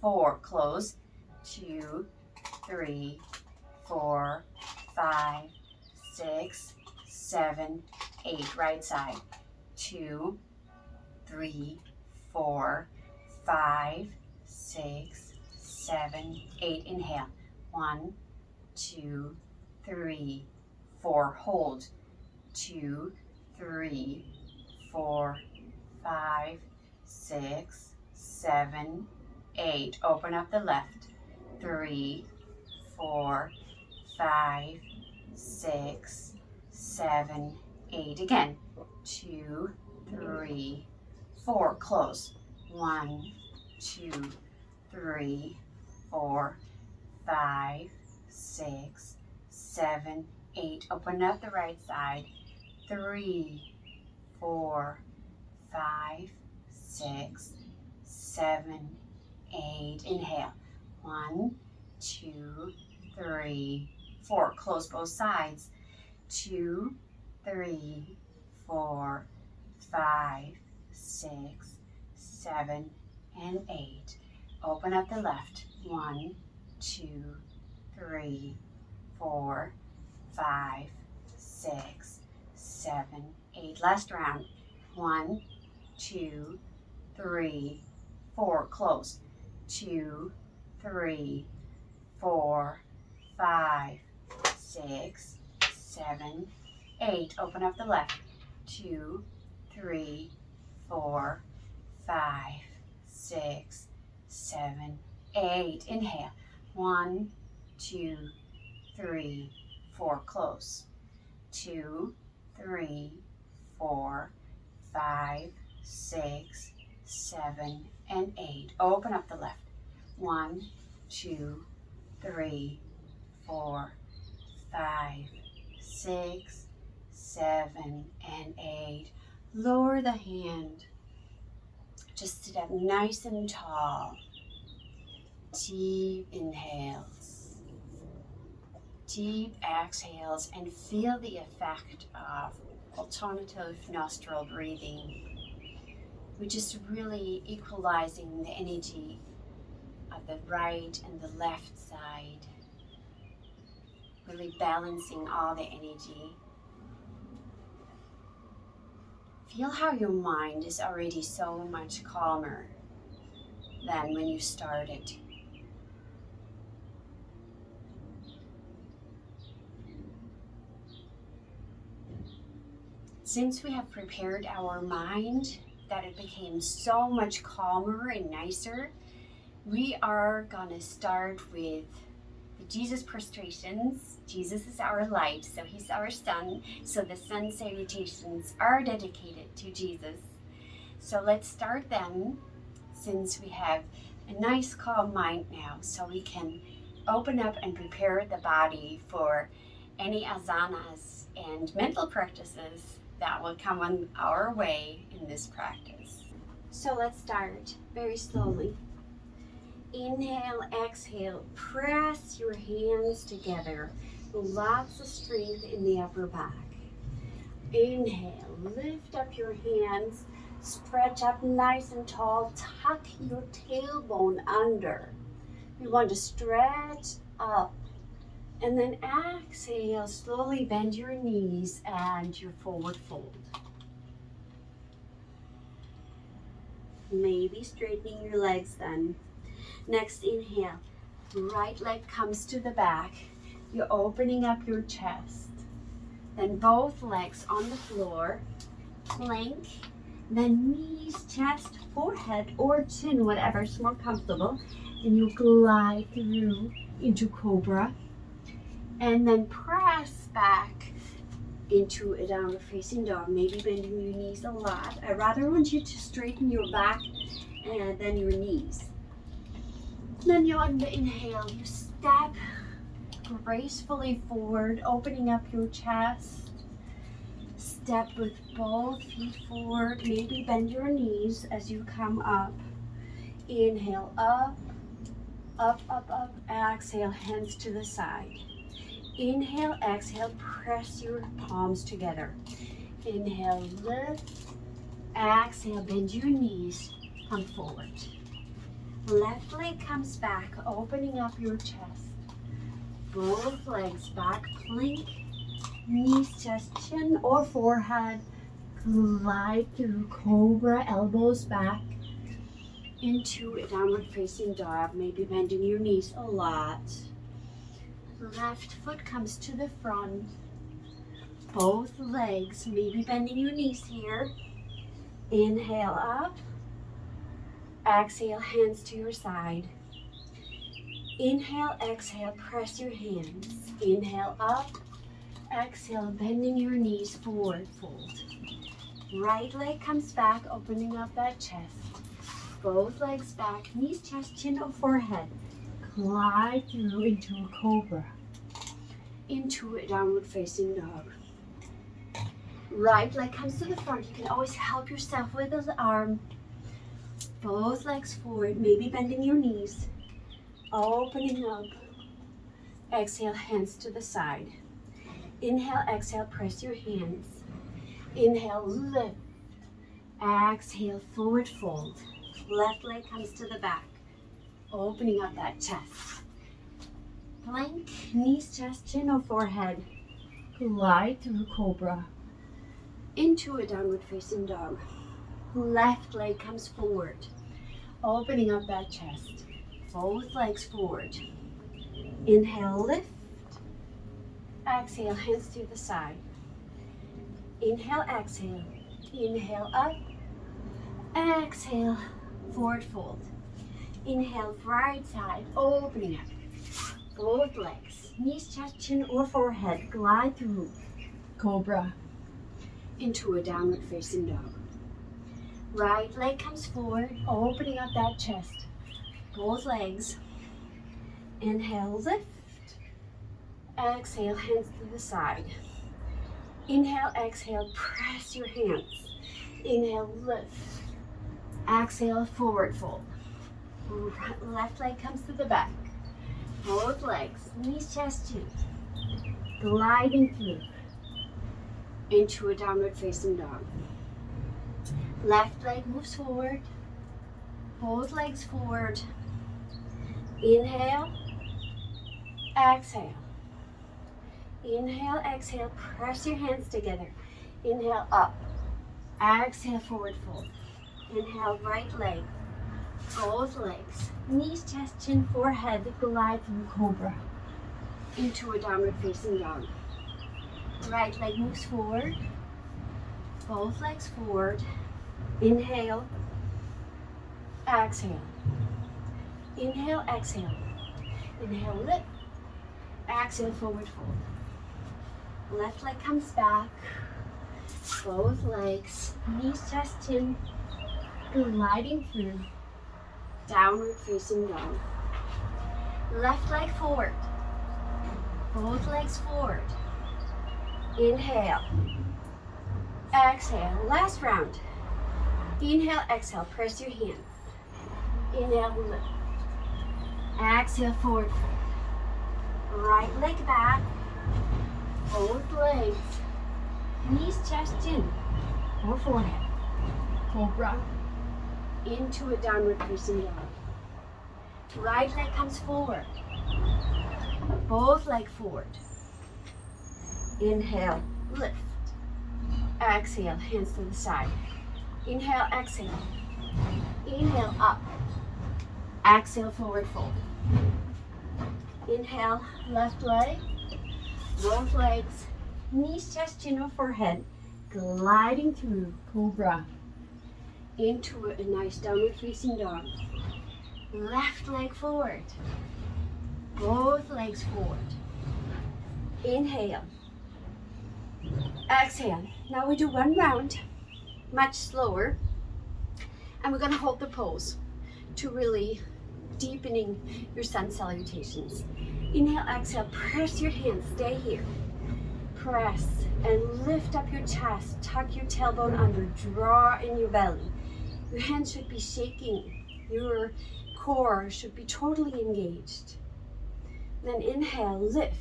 4, close, 2, 3, 4, 5, 6, 7, 8, right side, 2, 3, 4, 5, 6, 7, 8, inhale, 1, 2, 3, 4, hold, 2, 3, 4, 5, 6, 7, 8, open up the left, 3, 4, 5, 6, 7, 8, again, 2, 3, 4, close, 1, 2, 3, 4, 5, 6, 7, 8, open up the right side, 3, 4, 5, 6, 7, 8, inhale, 1, 2, 3, 4, close both sides, 2, 3, 4, 5, 6, 7, and 8. Open up the left. 1, 2, 3, 4, 5, 6, 7, 8. Last round. 1, 2, 3, 4. Close. 2, 3, 4, 5, 6, 7, 8. Open up the left. 2, 3, 4, 5, 6, 7, 8. Inhale. 1, 2, 3, 4. Close. 2, 3, 4, 5, 6, 7, and 8. Open up the left. 1, 2, 3, 4, 5, 6, 7, and 8. Lower the hand. Just sit up nice and tall. Deep inhales. Deep exhales, and feel the effect of alternative nostril breathing. We're just really equalizing the energy of the right and the left side. Really balancing all the energy. Feel how your mind is already so much calmer than when you started. Since we have prepared our mind that it became so much calmer and nicer, we are gonna start with the Jesus prostrations. Jesus is our light, so he's our sun. So the sun salutations are dedicated to Jesus. So let's start them since we have a nice calm mind now, so we can open up and prepare the body for any asanas and mental practices that will come on our way in this practice. So let's start very slowly. Inhale, exhale, press your hands together. Lots of strength in the upper back. Inhale, lift up your hands, stretch up nice and tall, tuck your tailbone under. You want to stretch up. And then exhale, slowly bend your knees and your forward fold. Maybe straightening your legs then. Next, inhale, right leg comes to the back. You're opening up your chest. Then both legs on the floor, plank, then knees, chest, forehead, or chin, whatever's more comfortable. And you glide through into cobra. And then press back into a downward facing dog, maybe bending your knees a lot. I rather want you to straighten your back and then your knees. Then you on the inhale, you step gracefully forward, opening up your chest. Step with both feet forward, maybe bend your knees as you come up. Inhale, up, up, up, up. Exhale, hands to the side. Inhale, exhale, press your palms together. Inhale, lift. Exhale, bend your knees, come forward. Left leg comes back, opening up your chest. Both legs back, plank, knees, chest, chin or forehead. Glide through cobra, elbows back into a downward facing dog, maybe bending your knees a lot. Left foot comes to the front. Both legs, maybe bending your knees here. Inhale up. Exhale, hands to your side. Inhale, exhale, press your hands. Inhale up. Exhale, bending your knees, forward fold. Right leg comes back, opening up that chest. Both legs back, knees, chest, chin or forehead. Glide through into a cobra. Into a downward facing dog. Right leg comes to the front. You can always help yourself with the arm. Both legs forward, maybe bending your knees. Opening up. Exhale, hands to the side. Inhale, exhale, press your hands. Inhale, lift. Exhale, forward fold. Left leg comes to the back. Opening up that chest. Plank, knees, chest, chin or forehead. Glide through cobra. Into a downward facing dog. Left leg comes forward. Opening up that chest. Both legs forward. Inhale, lift. Exhale, hands to the side. Inhale, exhale. Inhale, up. Exhale, forward fold. Inhale, right side, opening up. Both legs, knees, chest, chin or forehead. Glide through cobra. Into a downward facing dog. Right leg comes forward, opening up that chest. Both legs. Inhale, lift. Exhale, hands to the side. Inhale, exhale, press your hands. Inhale, lift. Exhale, forward fold. Left leg comes to the back. Both legs, knees, chest, chin. Gliding through into a downward facing dog. Left leg moves forward. Both legs forward. Inhale. Exhale. Inhale, exhale, press your hands together. Inhale, up. Exhale, forward fold. Inhale, right leg. Both legs. Knees, chest, chin, forehead. Glide through cobra. Into a downward facing dog. Right leg moves forward. Both legs forward. Inhale. Exhale. Inhale, exhale. Inhale, lift. Exhale, forward fold. Left leg comes back. Both legs. Knees, chest, chin. Gliding through. Downward facing dog. Left leg forward. Both legs forward. Inhale. Exhale. Last round. Inhale, exhale. Press your hands. Inhale, lift. Exhale, forward fold. Right leg back. Both legs. Knees, chest, chin. Or forehead. Cobra. Into a downward facing dog. Right leg comes forward. Both legs forward. Inhale, lift. Exhale, hands to the side. Inhale, exhale. Inhale, up. Exhale, forward fold. Inhale, left leg. Both legs. Knees, chest, chin or forehead. Gliding through cobra. Into a nice downward facing dog. Left leg forward. Both legs forward. Inhale. Exhale. Now we do one round, much slower. And we're going to hold the pose to really deepening your sun salutations. Inhale, exhale, press your hands, stay here. Press and lift up your chest, tuck your tailbone under, draw in your belly. Your hands should be shaking. Your core should be totally engaged. Then inhale, lift.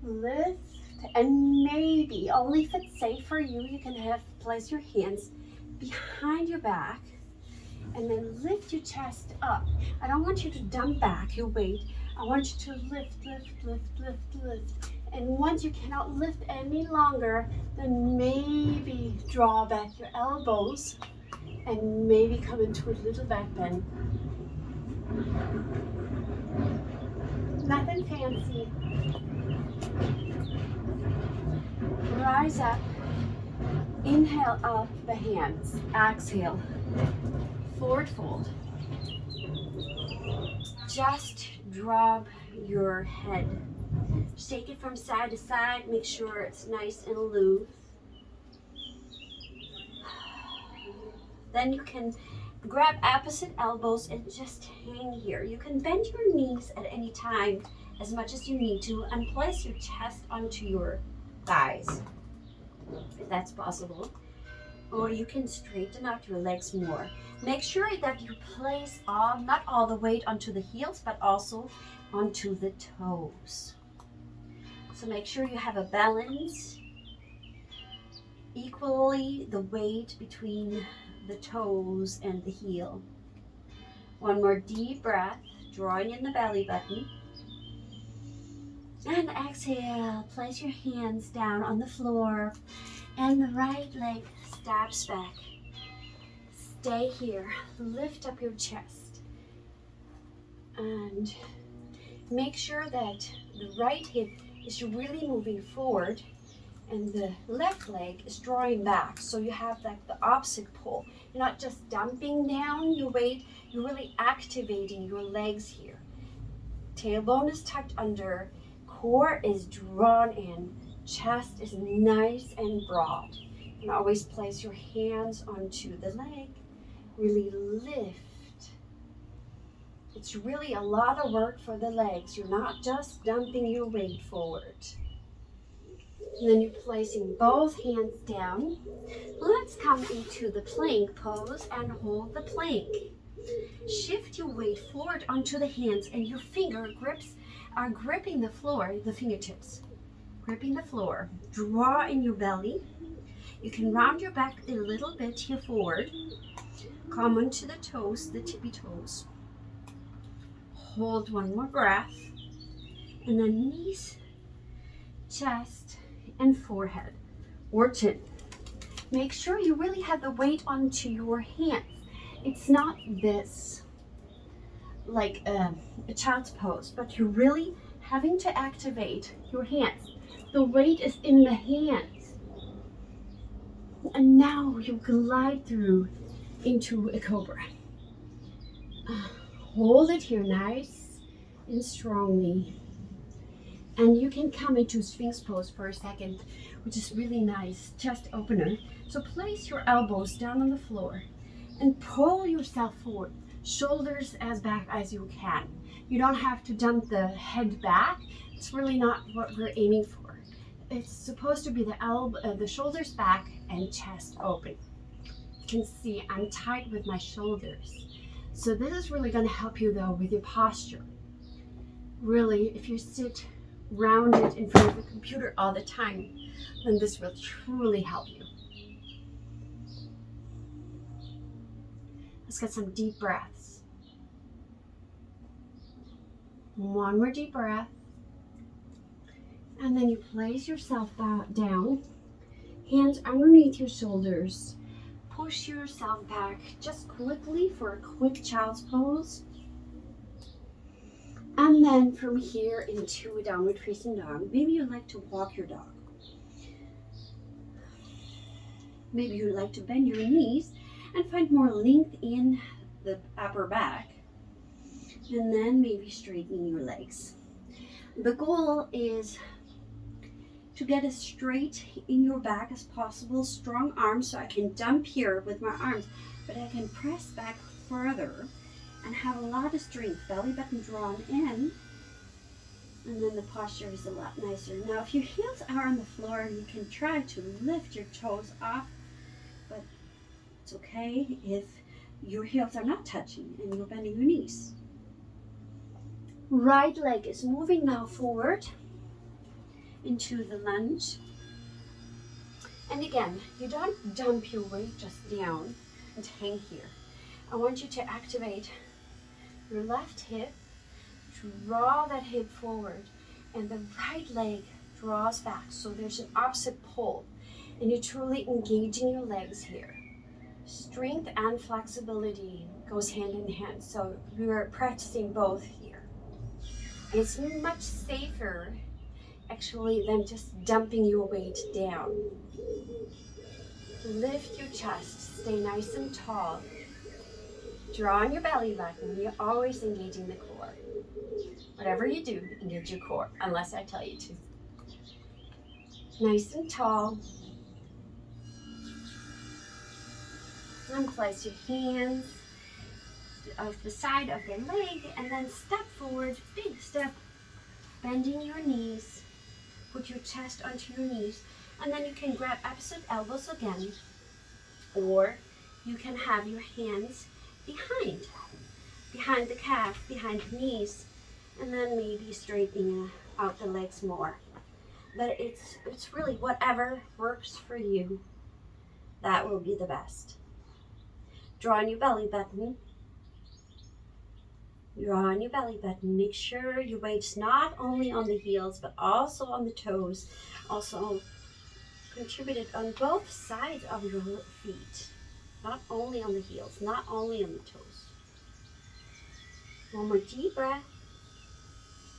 Lift, and maybe, only if it's safe for you, you can place your hands behind your back And then lift your chest up. I don't want you to dump back your weight. I want you to lift, lift, lift, lift, lift. And once you cannot lift any longer, then maybe draw back your elbows and maybe come into a little back bend. Nothing fancy. Rise up. Inhale up the hands. Exhale. Forward fold. Just drop your head. Shake it from side to side. Make sure it's nice and loose. Then you can grab opposite elbows and just hang here. You can bend your knees at any time as much as you need to and place your chest onto your thighs, if that's possible. Or you can straighten out your legs more. Make sure that you place not all the weight onto the heels, but also onto the toes. So make sure you have a balance, equally the weight between the toes and the heel. One more deep breath, drawing in the belly button. And exhale, place your hands down on the floor and the right leg steps back. Stay here, lift up your chest. And make sure that the right hip is really moving forward and the left leg is drawing back, so you have like the opposite pull. You're not just dumping down your weight, you're really activating your legs here. Tailbone is tucked under, core is drawn in, chest is nice and broad. And always place your hands onto the leg. Really lift. It's really a lot of work for the legs. You're not just dumping your weight forward. And then you're placing both hands down. Let's come into the plank pose and hold the plank. Shift your weight forward onto the hands and your finger grips are gripping the floor, the fingertips. Gripping the floor. Draw in your belly. You can round your back a little bit here forward. Come onto the toes, the tippy toes. Hold one more breath. And then knees, chest, and forehead or chin. Make sure you really have the weight onto your hands. It's not this like a child's pose, but you're really having to activate your hands. The weight is in the hands. And now you glide through into a cobra. Hold it here nice and strongly. And you can come into Sphinx pose for a second, which is really nice, chest opener. So place your elbows down on the floor and pull yourself forward, shoulders as back as you can. You don't have to dump the head back. It's really not what we're aiming for. It's supposed to be the shoulders back and chest open. You can see I'm tight with my shoulders. So this is really going to help you though with your posture. Really, if you sit rounded in front of the computer all the time, then this will truly help you. Let's get some deep breaths. One more deep breath. And then you place yourself down, hands underneath your shoulders. Push yourself back just quickly for a quick child's pose. And then from here into a downward facing dog. Maybe you'd like to walk your dog. Maybe you'd like to bend your knees and find more length in the upper back. And then maybe straightening your legs. The goal is to get as straight in your back as possible. Strong arms, so I can dump here with my arms, but I can press back further and have a lot of strength, belly button drawn in, and then the posture is a lot nicer. Now if your heels are on the floor, you can try to lift your toes off, but it's okay if your heels are not touching and you're bending your knees. Right leg is moving now forward into the lunge. And again, you don't dump your weight just down and hang here. I want you to activate your left hip, draw that hip forward, and the right leg draws back. So there's an opposite pole, and you're truly engaging your legs here. Strength and flexibility goes hand in hand. So we're practicing both here. And it's much safer actually than just dumping your weight down. Lift your chest, stay nice and tall. Draw on your belly button. You're always engaging the core. Whatever you do, engage your core, unless I tell you to. Nice and tall. And place your hands off the side of the leg and then step forward, big step, bending your knees. Put your chest onto your knees, and then you can grab opposite elbows again, or you can have your hands behind the calf, behind the knees, and then maybe straightening out the legs more. But it's really whatever works for you, that will be the best. Draw on your belly button. Draw on your belly button. Make sure your weight's not only on the heels, but also on the toes. Also contributed on both sides of your feet. Not only on the heels, not only on the toes. One more deep breath.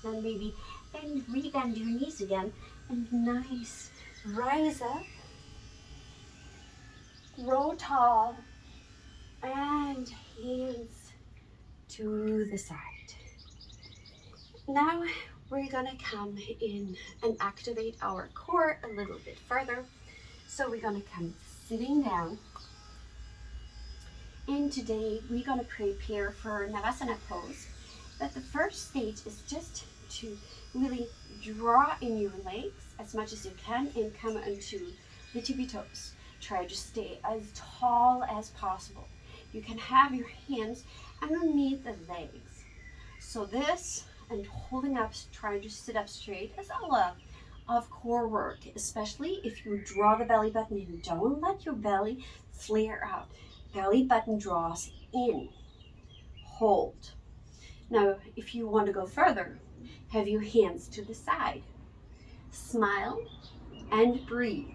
Then maybe rebend your knees again. And nice. Rise up. Grow tall. And hands to the side. Now we're gonna come in and activate our core a little bit further. So we're gonna come sitting down. And today we're gonna prepare for Navasana pose. But the first stage is just to really draw in your legs as much as you can and come onto the tippy toes. Try to stay as tall as possible. You can have your hands underneath the legs. So this and holding up, trying to sit up straight is a lot of core work, especially if you draw the belly button in. Don't let your belly flare out. Belly button draws in. Hold. Now, if you want to go further, have your hands to the side. Smile and breathe.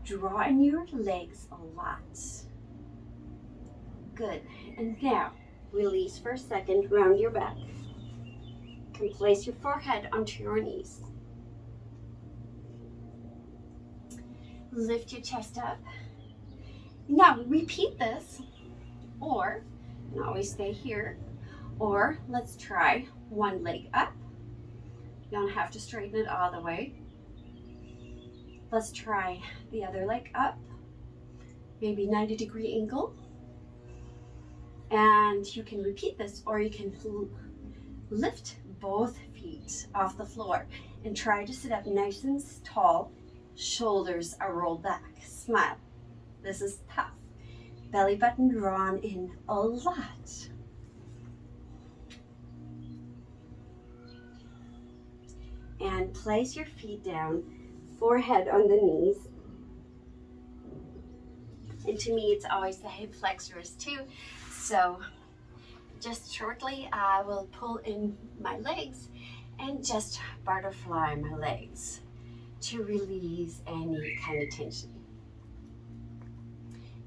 Draw in your legs a lot. Good. And now, release for a second, round your back. You can place your forehead onto your knees. Lift your chest up. Now, repeat this, or, you can always stay here, or let's try one leg up. You don't have to straighten it all the way. Let's try the other leg up, maybe 90-degree angle. And you can repeat this, or you can lift both feet off the floor and try to sit up nice and tall. Shoulders are rolled back. Smile. This is tough. Belly button drawn in a lot. And place your feet down, forehead on the knees. And to me, it's always the hip flexors too. So just shortly, I will pull in my legs and just butterfly my legs to release any kind of tension.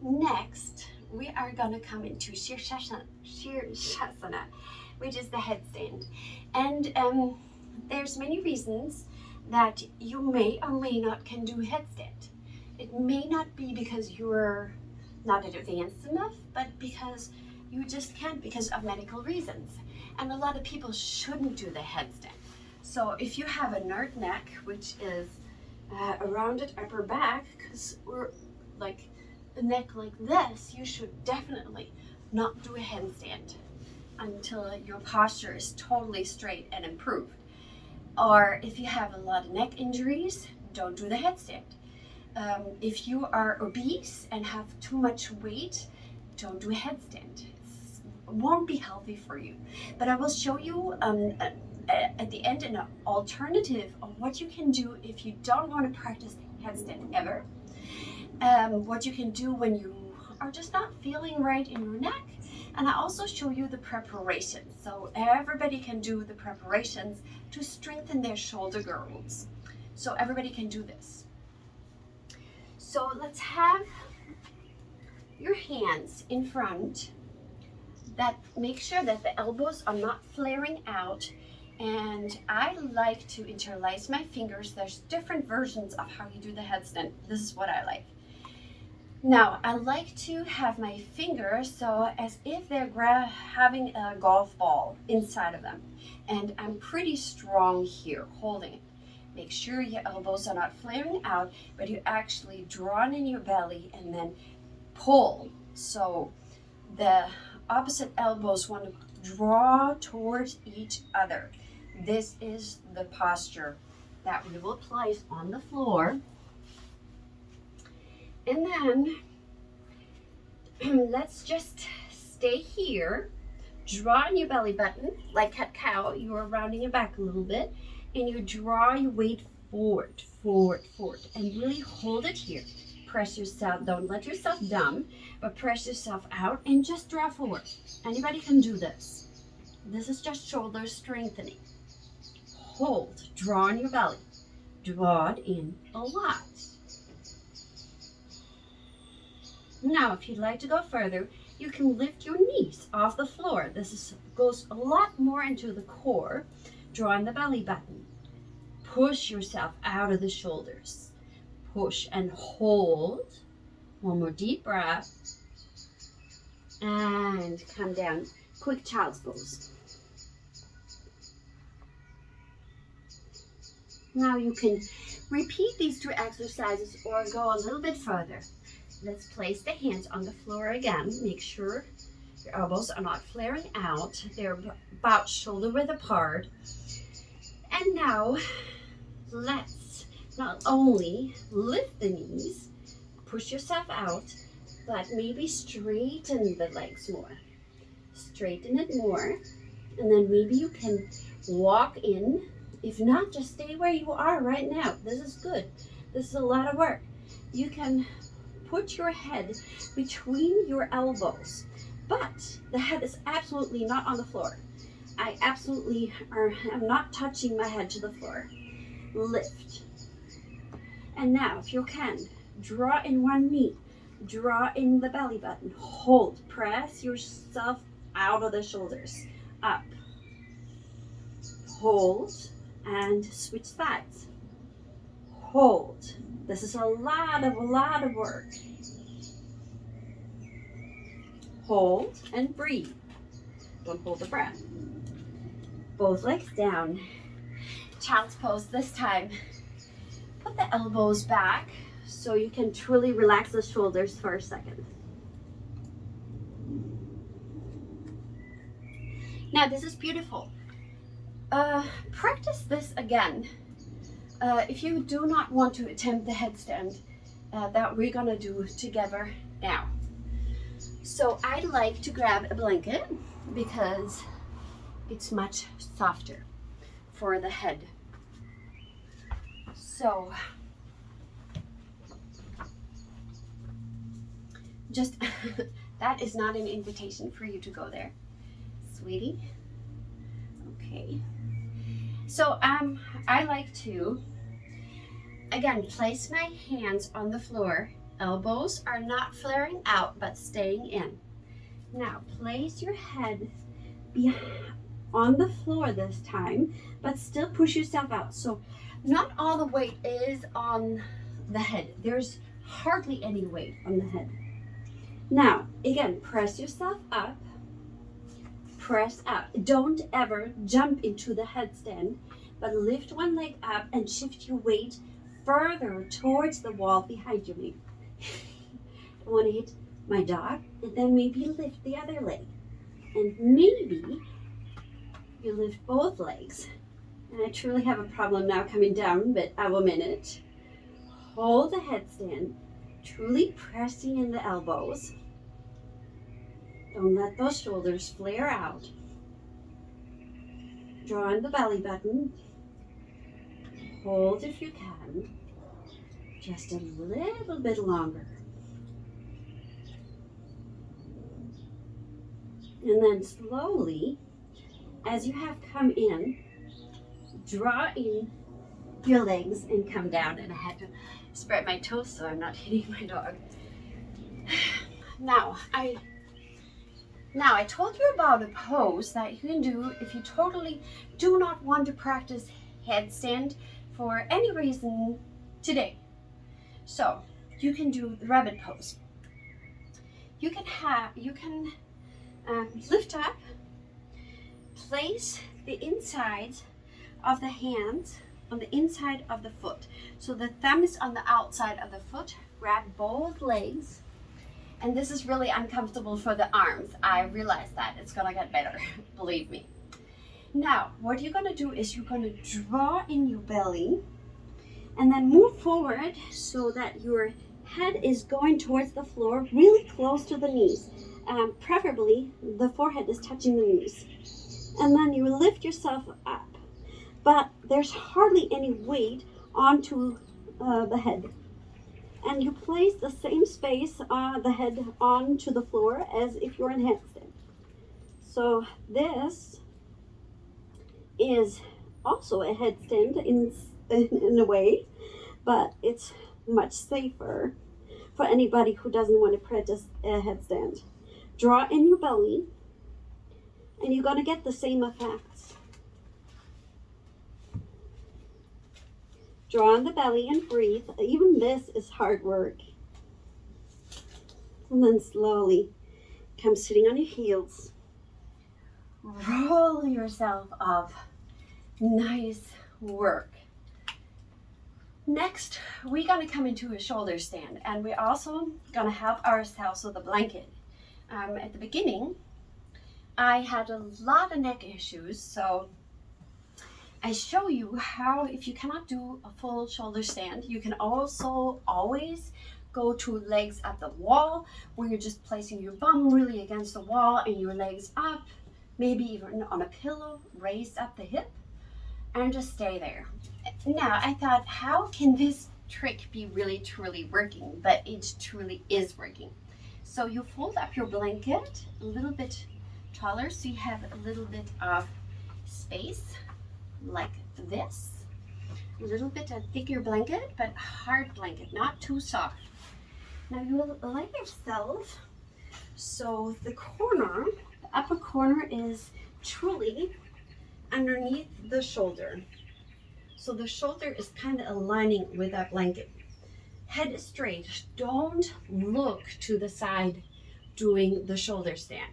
Next, we are going to come into Shirshasana, which is the headstand. And there's many reasons that you may or may not can do headstand. It may not be because you're not advanced enough, but because you just can't because of medical reasons. And a lot of people shouldn't do the headstand. So if you have a nerd neck, which is a rounded upper back, because we're like a neck like this, you should definitely not do a handstand until your posture is totally straight and improved. Or if you have a lot of neck injuries, don't do the headstand. If you are obese and have too much weight, don't do a headstand. It won't be healthy for you. But I will show you at the end an alternative of what you can do if you don't want to practice headstand ever. What you can do when you are just not feeling right in your neck. And I also show you the preparations. So everybody can do the preparations to strengthen their shoulder girdles. So everybody can do this. So let's have your hands in front. That make sure that the elbows are not flaring out. And I like to interlace my fingers. There's different versions of how you do the headstand. This is what I like. Now, I like to have my fingers so as if they're having a golf ball inside of them. And I'm pretty strong here, holding it. Make sure your elbows are not flaring out, but you're actually drawn in your belly and then pull. So the opposite elbows want to draw towards each other. This is the posture that we will place on the floor. And then let's just stay here. Draw in your belly button like cat-cow. You are rounding your back a little bit. And you draw your weight forward, forward, forward. And really hold it here. Press yourself, don't let yourself dump, but press yourself out and just draw forward. Anybody can do this. This is just shoulder strengthening. Hold, draw in your belly. Draw it in a lot. Now, if you'd like to go further, you can lift your knees off the floor. This goes a lot more into the core. Draw in the belly button. Push yourself out of the shoulders. Push and hold. One more deep breath. And come down. Quick child's pose. Now you can repeat these two exercises or go a little bit further. Let's place the hands on the floor again. Make sure your elbows are not flaring out. They're about shoulder width apart. And now let's not only lift the knees, push yourself out, but maybe straighten the legs more. Straighten it more. And then maybe you can walk in. If not, just stay where you are right now. This is good. This is a lot of work. You can put your head between your elbows, but the head is absolutely not on the floor. I absolutely am not touching my head to the floor. Lift. And now, if you can, draw in one knee, draw in the belly button, hold, press yourself out of the shoulders, up, hold, and switch sides. Hold. This is a lot of work. Hold and breathe. Don't hold the breath. Both legs down. Child's pose this time. Put the elbows back so you can truly relax the shoulders for a second. Now this is beautiful. Practice this again. If you do not want to attempt the headstand that we're gonna do together now. So I like to grab a blanket because it's much softer for the head. So just, that is not an invitation for you to go there, sweetie. Okay. So I like to, again, place my hands on the floor. Elbows are not flaring out, but staying in. Now, place your head on the floor this time, but still push yourself out. So not all the weight is on the head. There's hardly any weight on the head. Now, again, press yourself up. Press up. Don't ever jump into the headstand, but lift one leg up and shift your weight further towards the wall behind you. Maybe I want to hit my dog, and then maybe lift the other leg, and maybe you lift both legs. And I truly have a problem now coming down, but I will manage. Hold the headstand, truly pressing in the elbows. Don't let those shoulders flare out. Draw in the belly button. Hold if you can. Just a little bit longer. And then slowly, as you have come in, draw in your legs and come down. And I had to spread my toes so I'm not hitting my dog. Now I told you about a pose that you can do if you totally do not want to practice headstand for any reason today. So you can do the rabbit pose. You can lift up, place the inside of the hands on the inside of the foot. So the thumb is on the outside of the foot. Grab both legs. And this is really uncomfortable for the arms. I realize that. It's gonna get better, believe me. Now, what you're gonna do is you're gonna draw in your belly and then move forward so that your head is going towards the floor, really close to the knees. Preferably, the forehead is touching the knees. And then you lift yourself up, but there's hardly any weight onto the head. And you place the same space the head onto the floor as if you're in handstand. So this is also a headstand in a way, but it's much safer for anybody who doesn't want to practice a headstand. Draw in your belly, and you're going to get the same effects. Draw in the belly and breathe. Even this is hard work. And then slowly come sitting on your heels. Roll yourself up. Nice work. Next, we're going to come into a shoulder stand, and we're also going to help ourselves with a blanket. At the beginning, I had a lot of neck issues, so I show you how, if you cannot do a full shoulder stand, you can also always go to legs at the wall, where you're just placing your bum really against the wall and your legs up, maybe even on a pillow, raised up the hip, and just stay there. Now, I thought, how can this trick be really truly working? But it truly is working. So you fold up your blanket a little bit taller so you have a little bit of space like this. A little bit a thicker blanket, but hard blanket, not too soft. Now you will lay yourself so the upper corner is truly underneath the shoulder. So the shoulder is kind of aligning with that blanket. Head is straight. Don't look to the side doing the shoulder stand.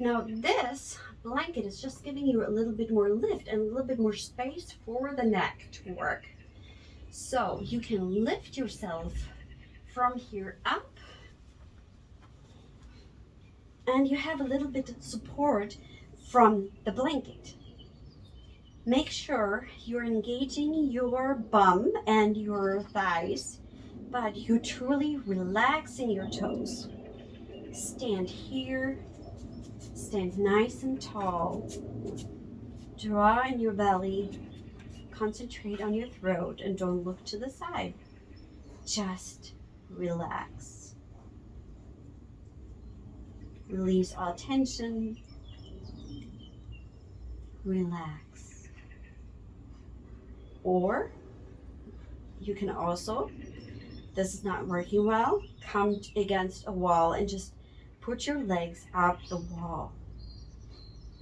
Now this blanket is just giving you a little bit more lift and a little bit more space for the neck to work. So you can lift yourself from here up, and you have a little bit of support from the blanket. Make sure you're engaging your bum and your thighs, but you're truly relaxing your toes. Stand here, stand nice and tall. Draw in your belly, concentrate on your throat, and don't look to the side. Just relax. Release all tension. Relax. Or you can also, this is not working well, come against a wall and just put your legs out the wall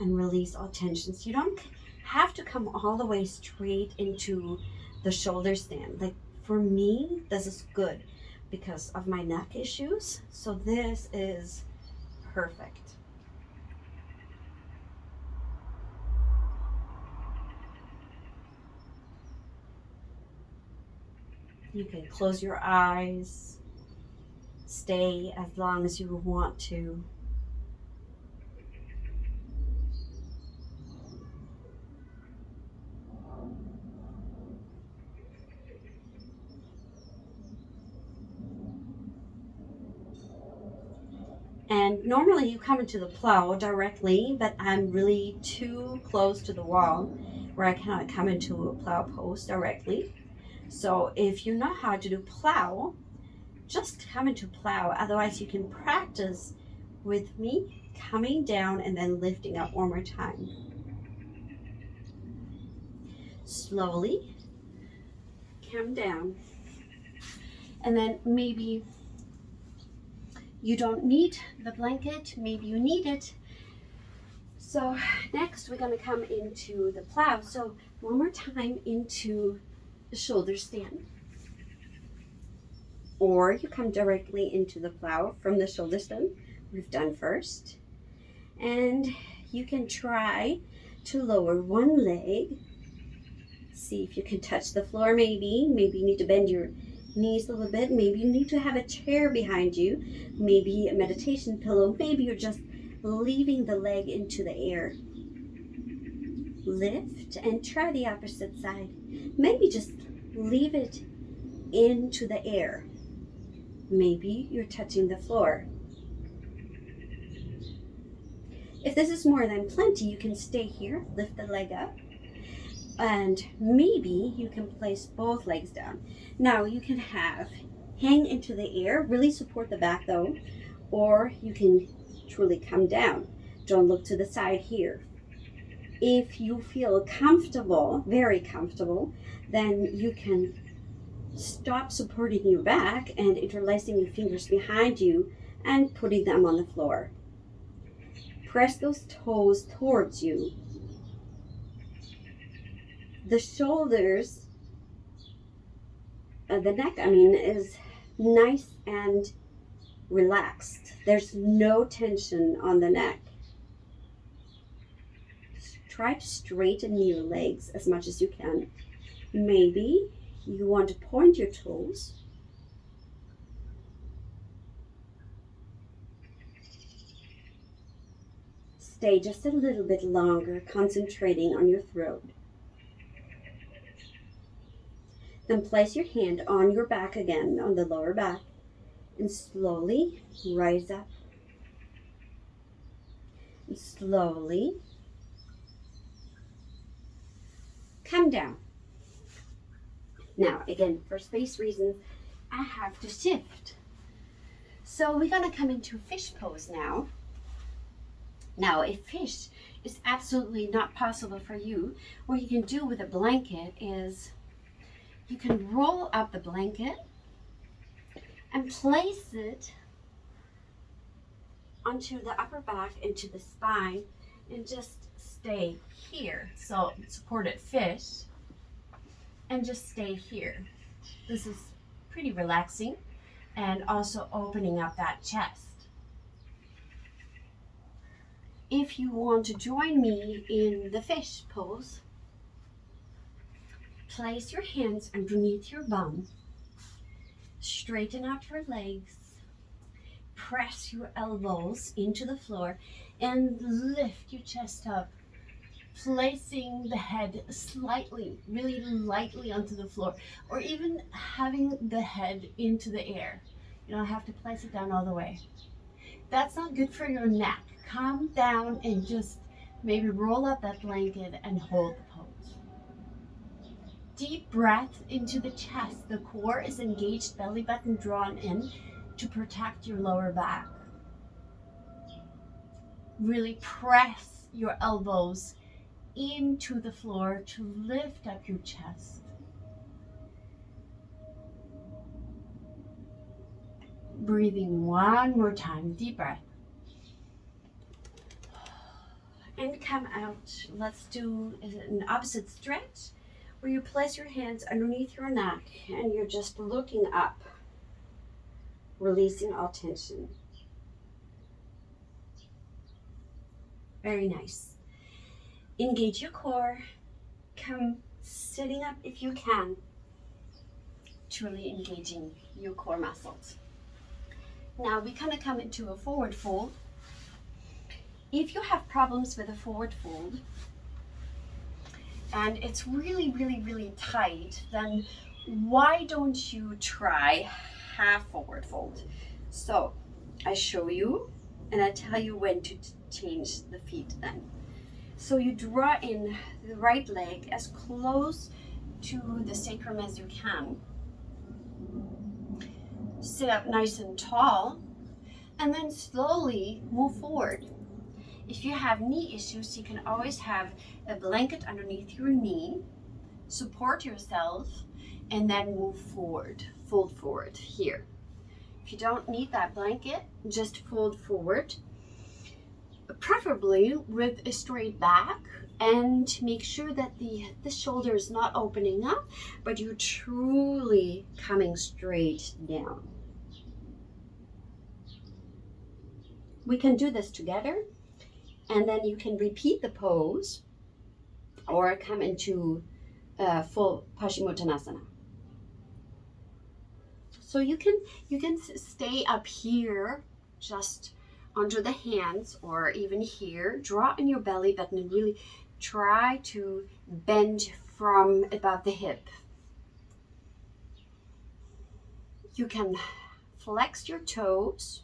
and release all tensions. You don't have to come all the way straight into the shoulder stand. Like for me, this is good because of my neck issues. So this is perfect. You can close your eyes, stay as long as you want to. And normally you come into the plow directly, but I'm really too close to the wall where I cannot come into a plow pose directly. So if you know how to do plow, just come into plow. Otherwise you can practice with me coming down and then lifting up one more time. Slowly come down. And then maybe you don't need the blanket, maybe you need it. So next we're going to come into the plow. So one more time into the shoulder stand. Or you come directly into the plow from the shoulder stand we've done first. And you can try to lower one leg. See if you can touch the floor maybe. Maybe you need to bend your knees a little bit. Maybe you need to have a chair behind you. Maybe a meditation pillow. Maybe you're just leaving the leg into the air. Lift and try the opposite side. Maybe just leave it into the air. Maybe you're touching the floor. If this is more than plenty, you can stay here, lift the leg up, and maybe you can place both legs down. Now you can hang into the air, really support the back though, or you can truly come down. Don't look to the side here. If you feel comfortable, very comfortable, then you can stop supporting your back and interlacing your fingers behind you and putting them on the floor. Press those toes towards you. The shoulders, the neck, is nice and relaxed. There's no tension on the neck. Try to straighten your legs as much as you can. Maybe you want to point your toes. Stay just a little bit longer, concentrating on your throat. Then place your hand on your back again, on the lower back, and slowly rise up. And slowly come down. Now, again, for space reasons, I have to shift. So we're going to come into fish pose now. Now, if fish is absolutely not possible for you, what you can do with a blanket is you can roll up the blanket and place it onto the upper back, into the spine, and just stay here. So supported fish, and just stay here. This is pretty relaxing and also opening up that chest. If you want to join me in the fish pose, place your hands underneath your bum, straighten out your legs, press your elbows into the floor, and lift your chest up, placing the head slightly, really lightly onto the floor, or even having the head into the air. You don't have to place it down all the way. That's not good for your neck. Come down and just maybe roll up that blanket and hold the pose. Deep breath into the chest. The core is engaged, belly button drawn in to protect your lower back. Really press your elbows into the floor to lift up your chest. Breathing one more time, deep breath. And come out. Let's do an opposite stretch where you place your hands underneath your neck and you're just looking up, releasing all tension. Very nice. Engage your core. Come sitting up if you can. Truly engaging your core muscles. Now we're going to come into a forward fold. If you have problems with a forward fold and it's really, really, really tight, then why don't you try half forward fold? So I show you and I tell you when to change the feet then. So you draw in the right leg as close to the sacrum as you can. Sit up nice and tall and then slowly move forward. If you have knee issues, you can always have a blanket underneath your knee, support yourself, and then move forward, fold forward here. If you don't need that blanket, just fold forward, preferably with a straight back, and make sure that the shoulder is not opening up, but you're truly coming straight down. We can do this together, and then you can repeat the pose or come into full Paschimottanasana. So you can stay up here just onto the hands, or even here. Draw in your belly button and really try to bend from above the hip. You can flex your toes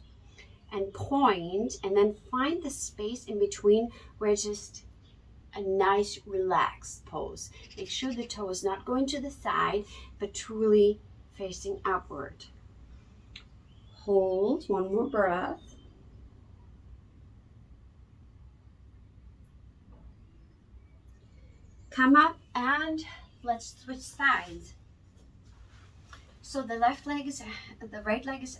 and point, and then find the space in between where it's just a nice relaxed pose. Make sure the toe is not going to the side, but truly facing upward. Hold one more breath. Come up and let's switch sides. So the right leg is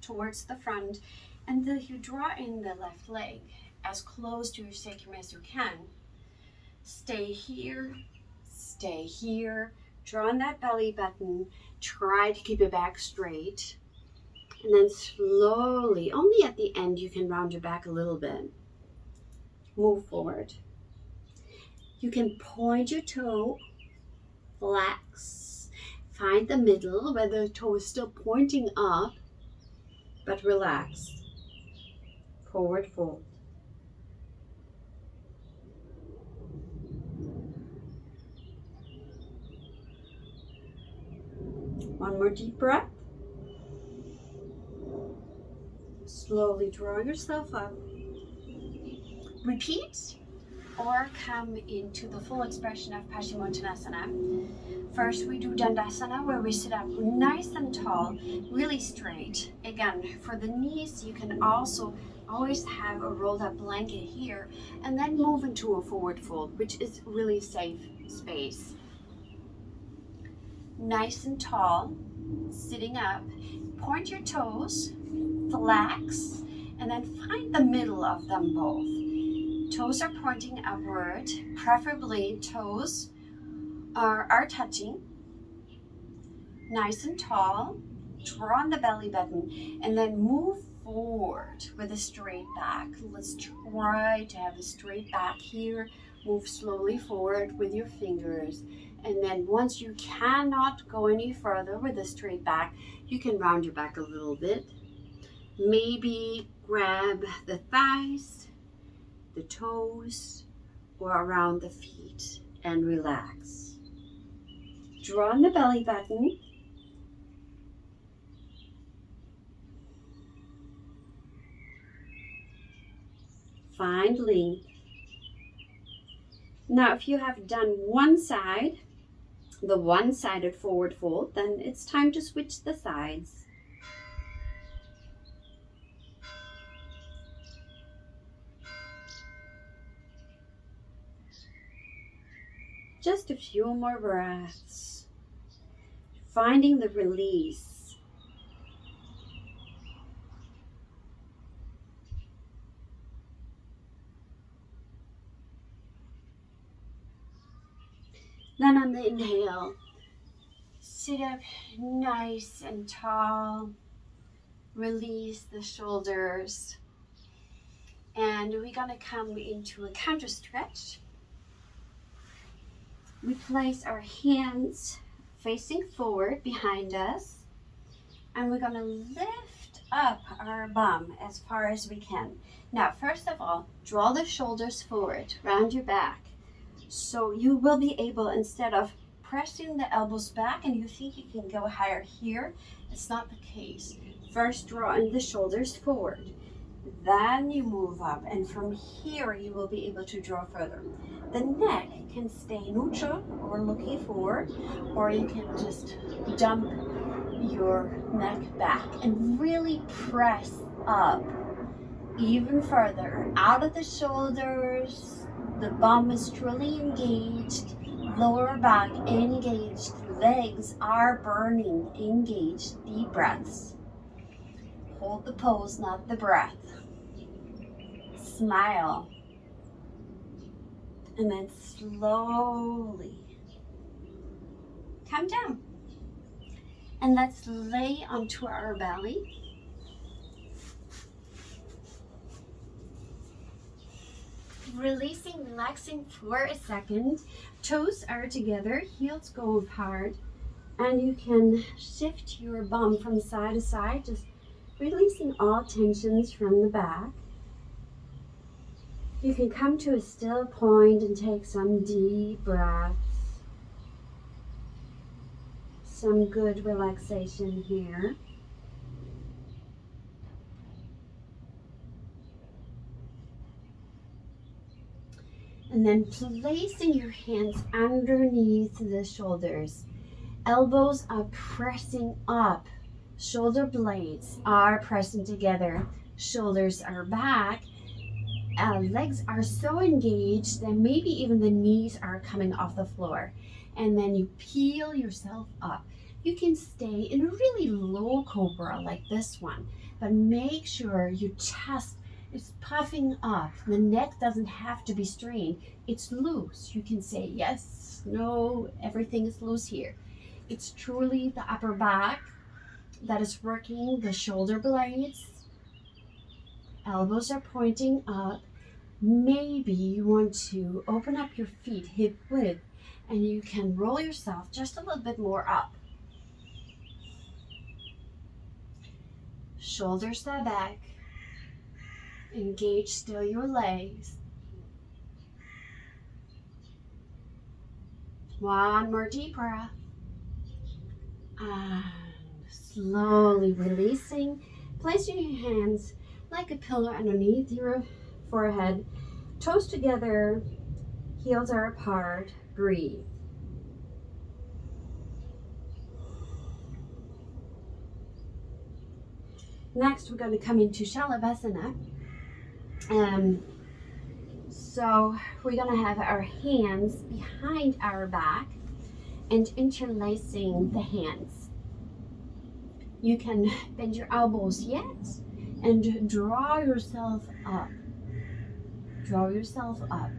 towards the front, and then you draw in the left leg as close to your sacrum as you can. Stay here, draw on that belly button, try to keep your back straight, and then slowly, only at the end, you can round your back a little bit. Move forward. You can point your toe, flex, find the middle where the toe is still pointing up, but relax. Forward fold. One more deep breath. Slowly draw yourself up. Repeat or come into the full expression of Paschimottanasana. First, we do Dandasana, where we sit up nice and tall, really straight. Again, for the knees, you can also always have a rolled up blanket here, and then move into a forward fold, which is really safe space. Nice and tall, sitting up, point your toes, flex, and then find the middle of them both. Toes are pointing upward, preferably toes are touching. Nice and tall, draw on the belly button, and then move forward with a straight back. Let's try to have a straight back here. Move slowly forward with your fingers. And then once you cannot go any further with a straight back, you can round your back a little bit. Maybe grab the thighs, the toes, or around the feet and relax. Draw on the belly button. Find length. Now, if you have done one side, the one-sided forward fold, then it's time to switch the sides. Just a few more breaths. Finding the release. Then on the inhale, sit up nice and tall. Release the shoulders. And we're gonna come into a counter stretch. We place our hands facing forward behind us, and we're gonna lift up our bum as far as we can. Now, first of all, draw the shoulders forward, round your back. So you will be able, instead of pressing the elbows back and you think you can go higher here, it's not the case. First, draw in the shoulders forward. Then you move up, and from here you will be able to draw further. The neck can stay neutral or looking forward, or you can just dump your neck back and really press up even further out of the shoulders. The bum is truly engaged, lower back engaged, legs are burning, engaged. Deep breaths. Hold the pose, not the breath. Smile. And then slowly come down. And let's lay onto our belly. Releasing, relaxing for a second. Toes are together, heels go apart. And you can shift your bum from side to side, just releasing all tensions from the back. You can come to a still point and take some deep breaths. Some good relaxation here. And then placing your hands underneath the shoulders. Elbows are pressing up. Shoulder blades are pressing together. Shoulders are back. Legs are so engaged that maybe even the knees are coming off the floor. And then you peel yourself up. You can stay in a really low cobra like this one, but make sure your chest is puffing up. The neck doesn't have to be strained. It's loose. You can say yes, no, everything is loose here. It's truly the upper back that is working, the shoulder blades. Elbows are pointing up. Maybe you want to open up your feet hip width and you can roll yourself just a little bit more up. Shoulders are back. Engage still your legs. One more deep breath. And slowly releasing. Placing your hands like a pillow underneath your forehead. Toes together. Heels are apart. Breathe. Next, we're going to come into Shalabhasana. So we're going to have our hands behind our back and interlacing the hands. You can bend your elbows yet and draw yourself up. Draw yourself up.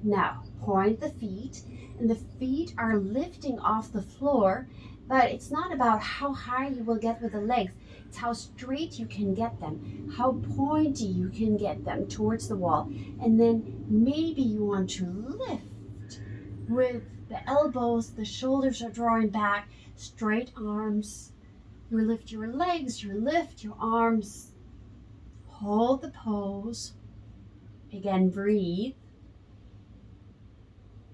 Now, point the feet, and the feet are lifting off the floor, but it's not about how high you will get with the legs. It's how straight you can get them, how pointy you can get them towards the wall. And then maybe you want to lift with the elbows, the shoulders are drawing back, straight arms. You lift your legs, you lift your arms. Hold the pose. Again, breathe.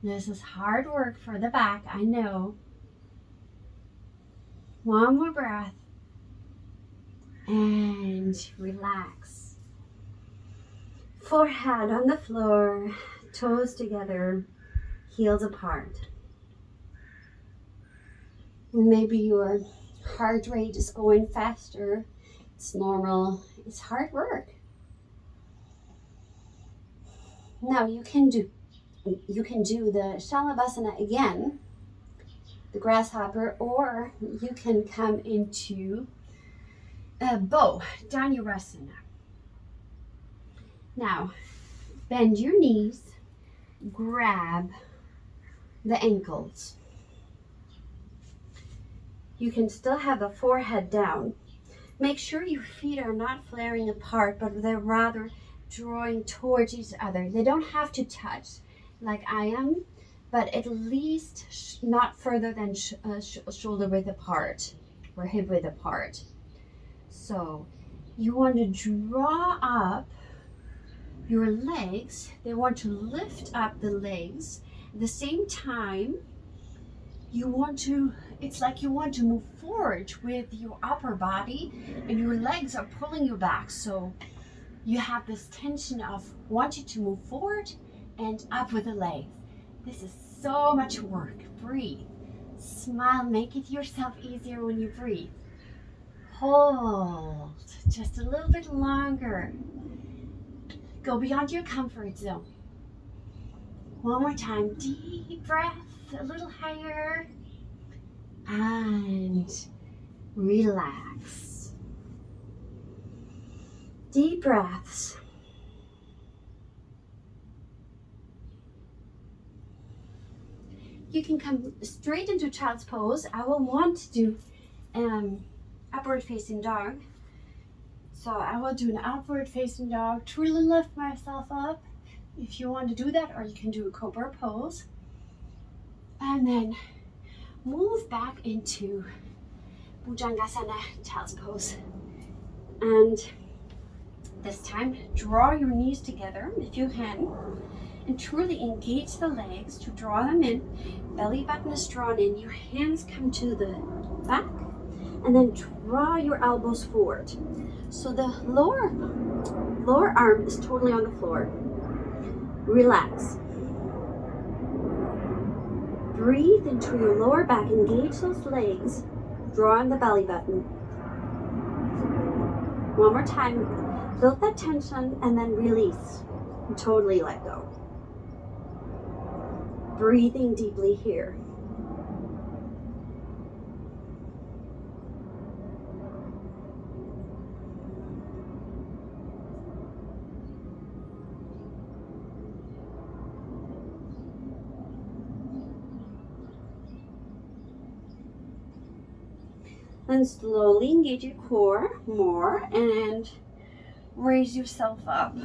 This is hard work for the back, I know. One more breath. And relax. Forehead on the floor, toes together, heels apart. Maybe your heart rate is going faster. It's normal. It's hard work. Now you can do the Shalabhasana again, the grasshopper, or you can come into bow, Dhanurasana. Now, bend your knees, grab the ankles. You can still have the forehead down. Make sure your feet are not flaring apart, but they're rather drawing towards each other. They don't have to touch like I am, but at least not further than shoulder width apart or hip width apart. So you want to draw up your legs. They want to lift up the legs. At the same time, it's like you want to move forward with your upper body and your legs are pulling you back. So you have this tension of wanting to move forward and up with the legs. This is so much work. Breathe. Smile. Make it yourself easier when you breathe. Hold just a little bit longer. Go beyond your comfort zone. One more time, deep breath, a little higher, and relax. Deep breaths. You can come straight into child's pose. I will want to do upward facing dog. So I will do an upward facing dog to really lift myself up if you want to do that, or you can do a cobra pose. And then move back into Bhujangasana, child's pose. And this time, draw your knees together if you can, and truly engage the legs to draw them in. Belly button is drawn in, your hands come to the back, and then draw your elbows forward. So the lower arm is totally on the floor. Relax. Breathe into your lower back, engage those legs, draw in the belly button. One more time, build that tension and then release and totally let go. Breathing deeply here. Then slowly engage your core more and raise yourself up.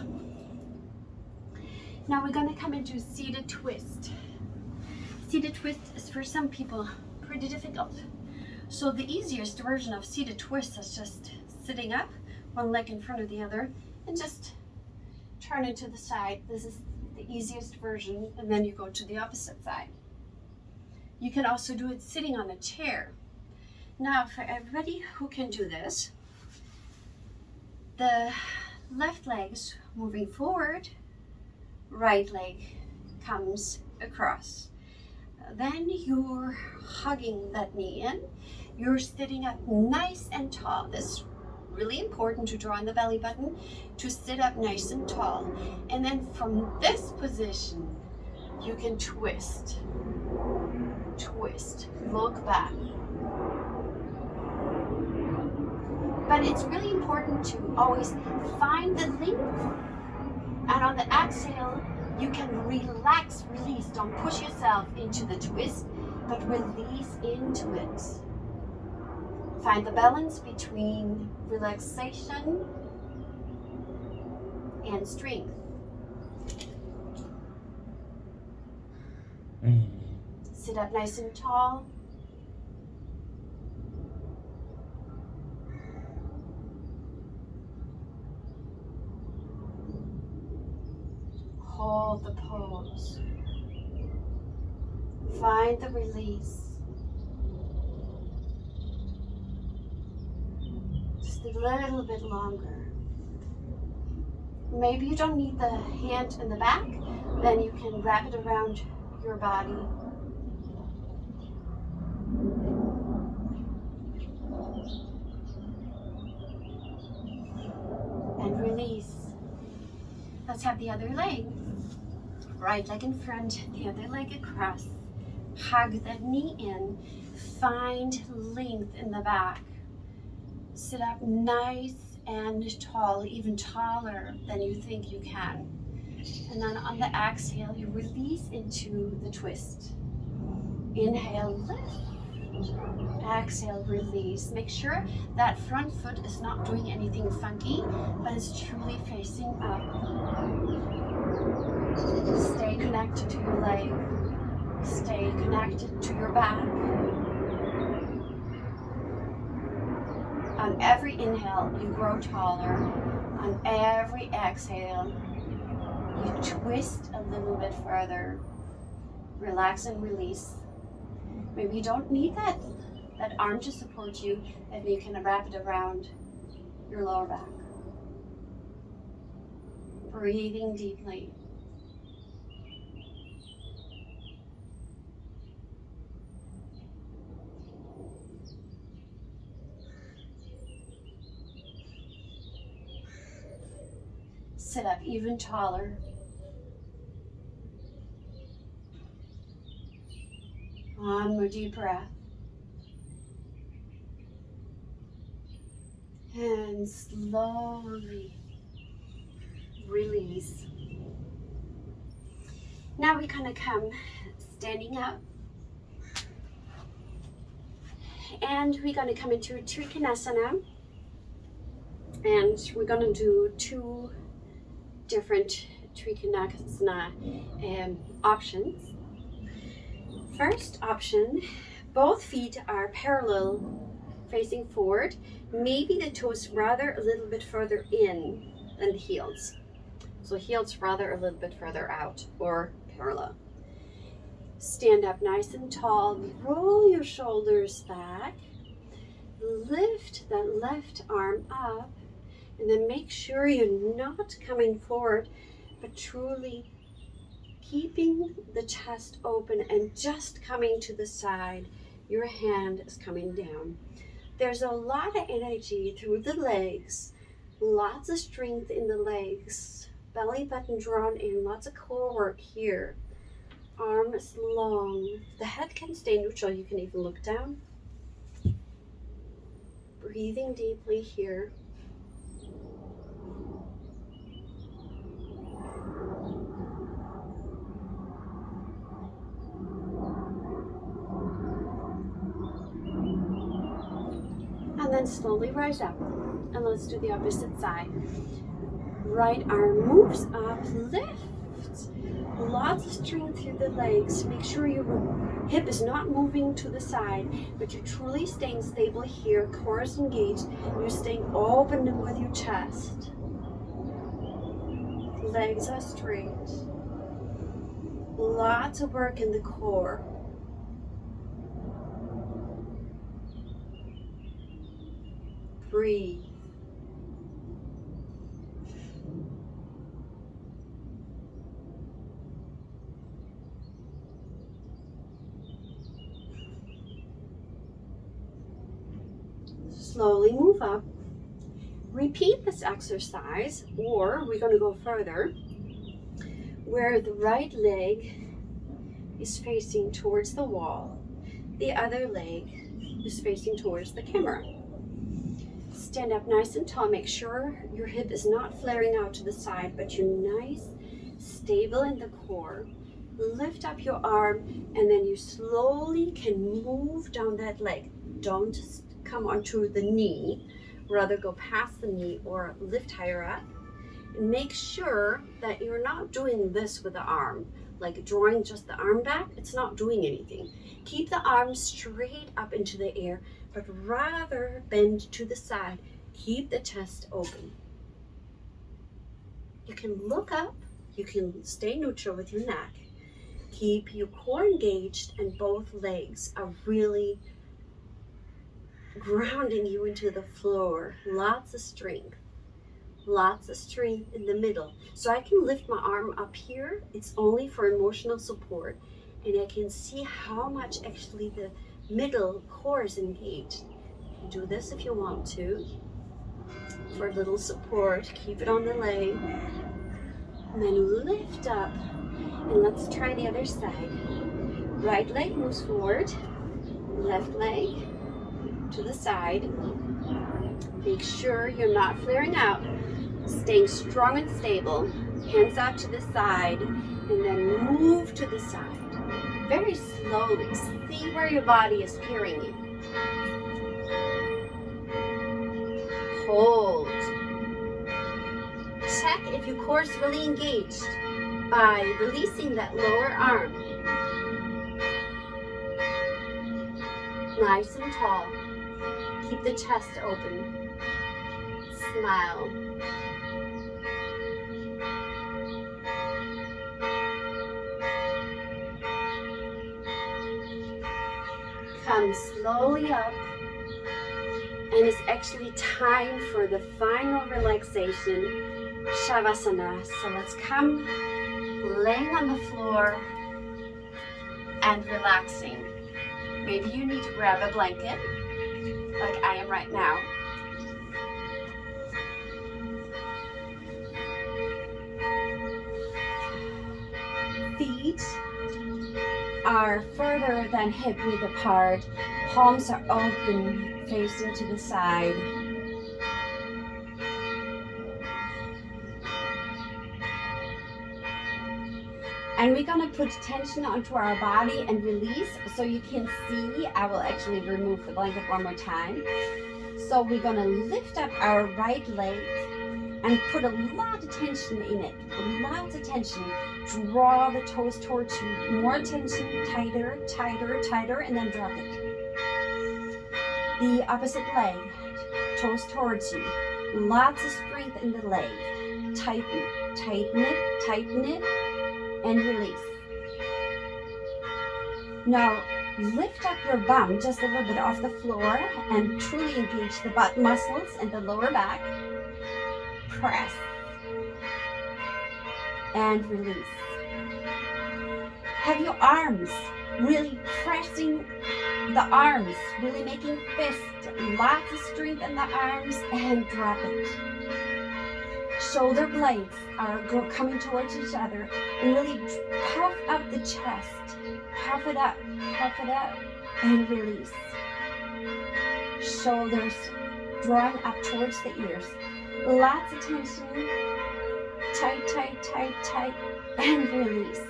Now we're going to come into a seated twist. Seated twist is for some people pretty difficult. So the easiest version of seated twist is just sitting up, one leg in front of the other, and just turn it to the side. This is the easiest version, and then you go to the opposite side. You can also do it sitting on a chair. Now, for everybody who can do this, the left leg's moving forward, right leg comes across. Then you're hugging that knee in. You're sitting up nice and tall. This is really important to draw in the belly button, to sit up nice and tall. And then from this position, you can twist, look back. But it's really important to always find the length. And on the exhale, you can relax, release. Don't push yourself into the twist, but release into it. Find the balance between relaxation and strength. Sit up nice and tall. Hold the pose. Find the release. Just a little bit longer. Maybe you don't need the hand in the back, then you can wrap it around your body. And release. Let's have the other leg. Right leg in front, the other leg across. Hug that knee in. Find length in the back. Sit up nice and tall, even taller than you think you can. And then on the exhale, you release into the twist. Inhale, lift. Exhale, release. Make sure that front foot is not doing anything funky, but it's truly facing up. Stay connected to your leg. Stay connected to your back. On every inhale, you grow taller. On every exhale, you twist a little bit further. Relax and release. Maybe you don't need that arm to support you, and you can wrap it around your lower back. Breathing deeply. Sit up even taller. One more deep breath. And slowly release. Now we're going to come standing up. And we're going to come into a Trikonasana. And we're going to do 2 different Trikonasana options. First option, both feet are parallel facing forward. Maybe the toes rather a little bit further in than the heels. So heels rather a little bit further out or parallel. Stand up nice and tall. Roll your shoulders back. Lift that left arm up. And then make sure you're not coming forward, but truly keeping the chest open and just coming to the side. Your hand is coming down. There's a lot of energy through the legs, lots of strength in the legs, belly button drawn in, lots of core work here. Arms long. The head can stay neutral. You can even look down. Breathing deeply here. And then slowly rise up. And let's do the opposite side. Right arm moves up, lift. Lots of strength through the legs. Make sure your hip is not moving to the side, but you're truly staying stable here. Core is engaged. You're staying open with your chest. Legs are straight. Lots of work in the core. Breathe. Slowly move up. Repeat this exercise, or we're going to go further, where the right leg is facing towards the wall, the other leg is facing towards the camera. Stand up nice and tall. Make sure your hip is not flaring out to the side, but you're nice, stable in the core. Lift up your arm, and then you slowly can move down that leg. Don't come onto the knee, rather go past the knee or lift higher up. And make sure that you're not doing this with the arm, like drawing just the arm back. It's not doing anything. Keep the arm straight up into the air, but rather bend to the side. Keep the chest open. You can look up, you can stay neutral with your neck. Keep your core engaged, and both legs are really grounding you into the floor. Lots of strength. Lots of strength in the middle. So I can lift my arm up here. It's only for emotional support. And I can see how much actually the middle core is engaged. Do this if you want to. For a little support. Keep it on the leg. And then lift up. And let's try the other side. Right leg moves forward. Left leg to the side. Make sure you're not flaring out. Staying strong and stable. Hands out to the side. And then move to the side. Very slowly. See where your body is carrying you. Hold. Check if your core is really engaged by releasing that lower arm. Nice and tall. Keep the chest open. Smile. Come slowly up. And it's actually time for the final relaxation, Shavasana. So let's come laying on the floor and relaxing. Maybe you need to grab a blanket, like I am right now. feet are further than hip width apart. Palms are open, facing to the side. And we're gonna put tension onto our body and release. So you can see, I will actually remove the blanket one more time. So we're gonna lift up our right leg and put a lot of tension in it. Lots of tension. Draw the toes towards you. More tension, tighter, tighter, tighter, and then drop it. The opposite leg, toes towards you. Lots of strength in the leg. Tighten, tighten it, and release. Now, lift up your bum just a little bit off the floor and truly engage the butt muscles and the lower back. Press and release. Have your arms really pressing the arms, really making fists, lots of strength in the arms, and drop it. Shoulder blades are coming towards each other, and really puff up the chest. Puff it up, and release. Shoulders drawing up towards the ears. Lots of tension. Tight, tight, tight, tight, and release.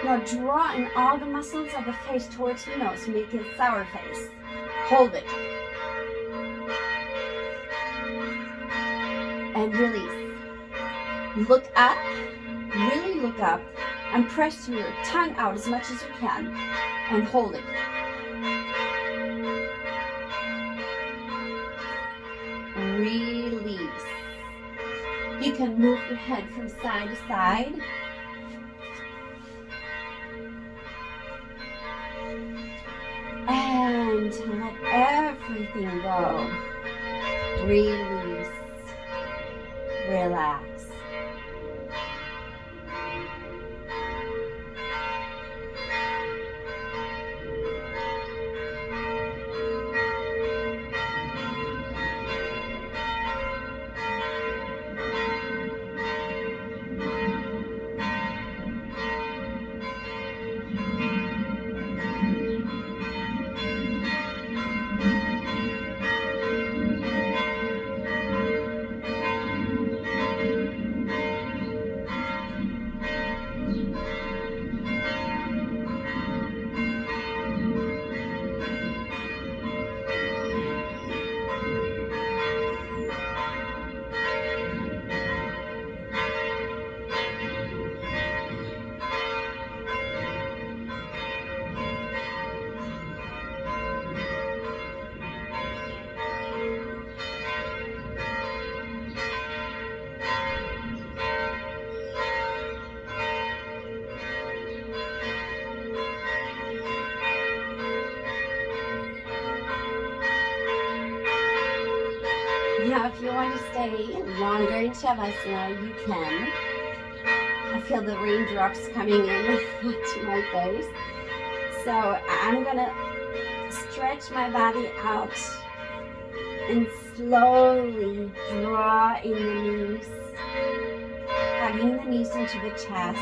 Now draw in all the muscles of the face towards the nose. Make a sour face. Hold it. And release. Look up, really look up, and press your tongue out as much as you can, and hold it. Release. You can move your head from side to side. And let everything go. Release. Relax. Now, if you want to stay longer in Shavasana, you can. I feel the raindrops coming in to my face. So I'm gonna stretch my body out and slowly draw in the knees, hugging the knees into the chest,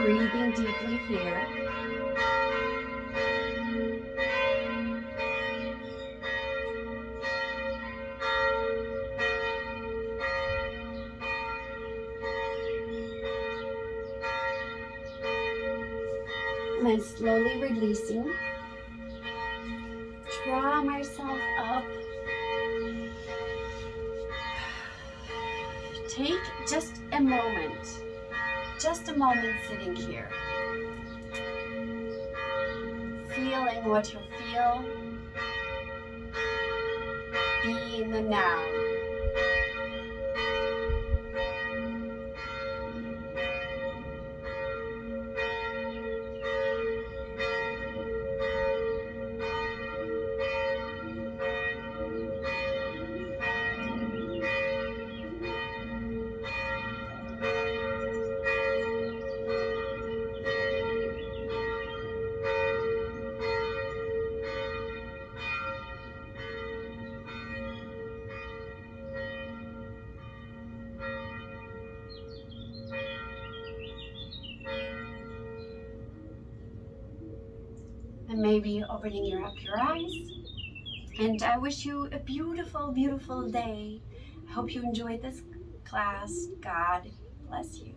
breathing deeply here. And then slowly releasing. Draw myself up. Take just a moment sitting here. Feeling what you feel. Be in the now. and maybe opening your eyes. And I wish you a beautiful, beautiful day. I hope you enjoyed this class. God bless you.